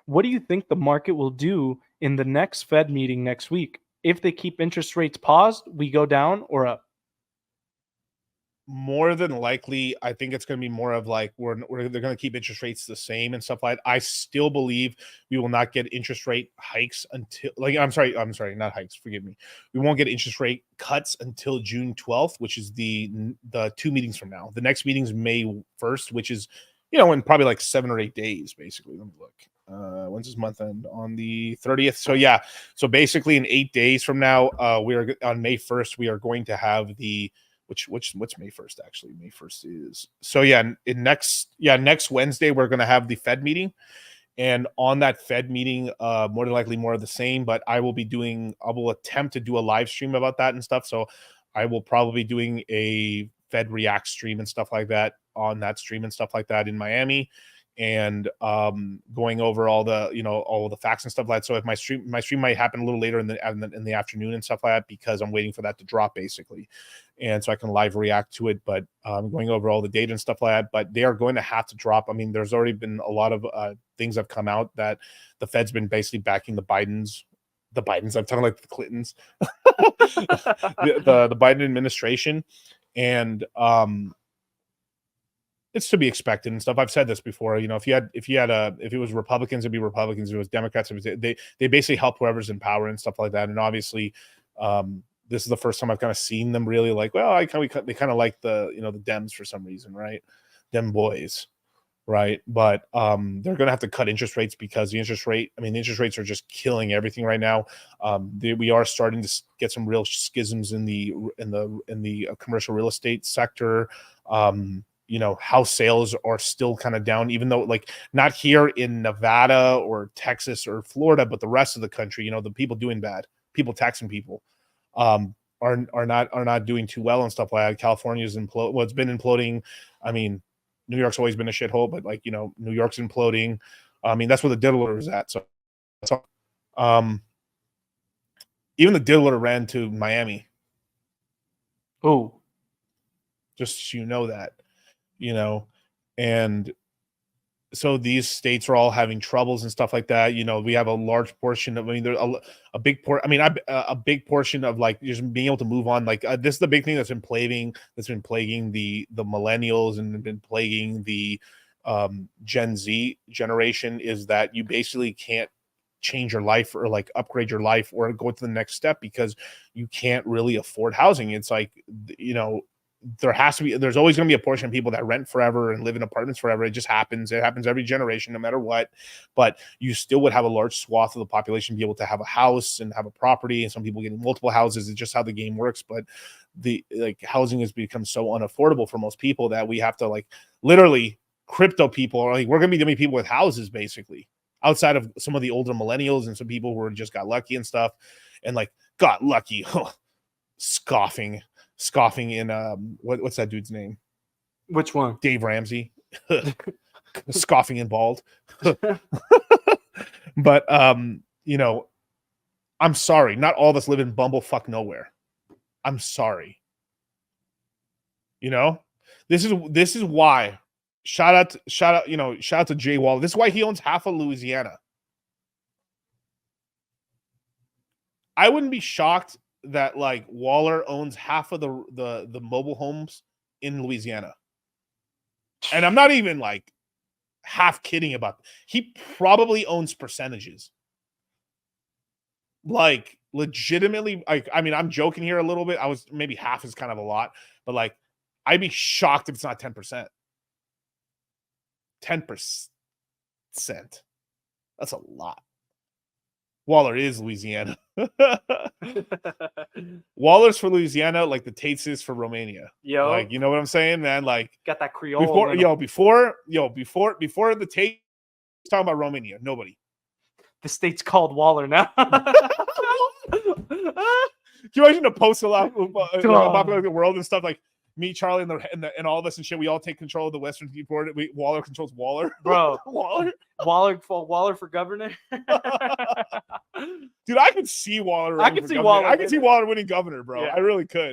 What do you think the market will do in the next Fed meeting next week? If they keep interest rates paused, we go down or up? More than likely, I think it's going to be more of like they're going to keep interest rates the same and stuff like that. I still believe we will not get interest rate hikes until I'm sorry, not hikes. Forgive me. We won't get interest rate cuts until June 12th, which is the 2 meetings from now. The next meeting is May 1st, which is in probably like 7 or 8 days, basically. Let me look. When's this month end? On the 30th. So yeah, so basically in 8 days from now, we are on May 1st. We are going to have the what's May 1st actually. May 1st is next Wednesday we're going to have the Fed meeting, and on that Fed meeting, more than likely more of the same, but I will attempt to do a live stream about that and stuff. So I will probably be doing a Fed React stream and stuff like that on that stream and stuff like that in Miami, and going over all the facts and stuff like that. So if my stream might happen a little later in the afternoon and stuff like that, because I'm waiting for that to drop basically, and so I can live react to it. But going over all the data and stuff like that. But they are going to have to drop. I mean, there's already been a lot of things have come out that the Fed's been basically backing the Bidens. I'm talking like the Clintons, the Biden administration, and it's to be expected and stuff. I've said this before. If it was Republicans, it'd be Republicans. If it was Democrats, they basically help whoever's in power and stuff like that. And obviously, this is the first time I've kind of seen them really like. Well, they kind of like the Dems for some reason, right? Dem boys, right? But they're going to have to cut interest rates because the interest rates are just killing everything right now. We are starting to get some real schisms in the commercial real estate sector. House sales are still kind of down, even though like not here in Nevada or Texas or Florida, but the rest of the country, the people doing bad, people taxing people, are not doing too well and stuff like that. California's it's been imploding. I mean, New York's always been a shithole, but New York's imploding. I mean, that's where the diddler is at. So even the diddler ran to Miami. Oh, just that. And so these states are all having troubles and stuff like that. We have a large portion of, there's a big portion of like just being able to move on. Like this is the big thing that's been plaguing the millennials and been plaguing the Gen Z generation, is that you basically can't change your life or like upgrade your life or go to the next step because you can't really afford housing. It's like, there's always going to be a portion of people that rent forever and live in apartments forever. It just happens. It happens every generation, no matter what. But you still would have a large swath of the population be able to have a house and have a property, and some people getting multiple houses. It's just how the game works. But housing has become so unaffordable for most people that we have to literally crypto people are we're going to be the only people with houses basically, outside of some of the older millennials and some people who just got lucky and stuff, and got lucky, scoffing in what's that dude's name? Which one? Dave Ramsey. Scoffing and bald. But I'm sorry, not all of us live in bumblefuck nowhere. I'm sorry. This is why. Shout out to Jay Waller. This is why he owns half of Louisiana. I wouldn't be shocked that Waller owns half of the mobile homes in Louisiana. And I'm not even half kidding about it. He probably owns percentages. Legitimately, I'm joking here a little bit. Maybe half is kind of a lot, but I'd be shocked if it's not 10%. 10%. That's a lot. Waller is Louisiana. Waller's for Louisiana, like the Tates is for Romania. Yo, you know what I'm saying, man? Got that Creole. Before the Tates talking about Romania, nobody. The state's called Waller now. Can you imagine the post a lot about the world and stuff me, Charlie, and all of us and shit? We all take control of the Western Seaboard. Waller controls Waller, bro. Waller for governor. Dude, I could see Waller. I could see Waller winning governor, bro. Yeah. I really could.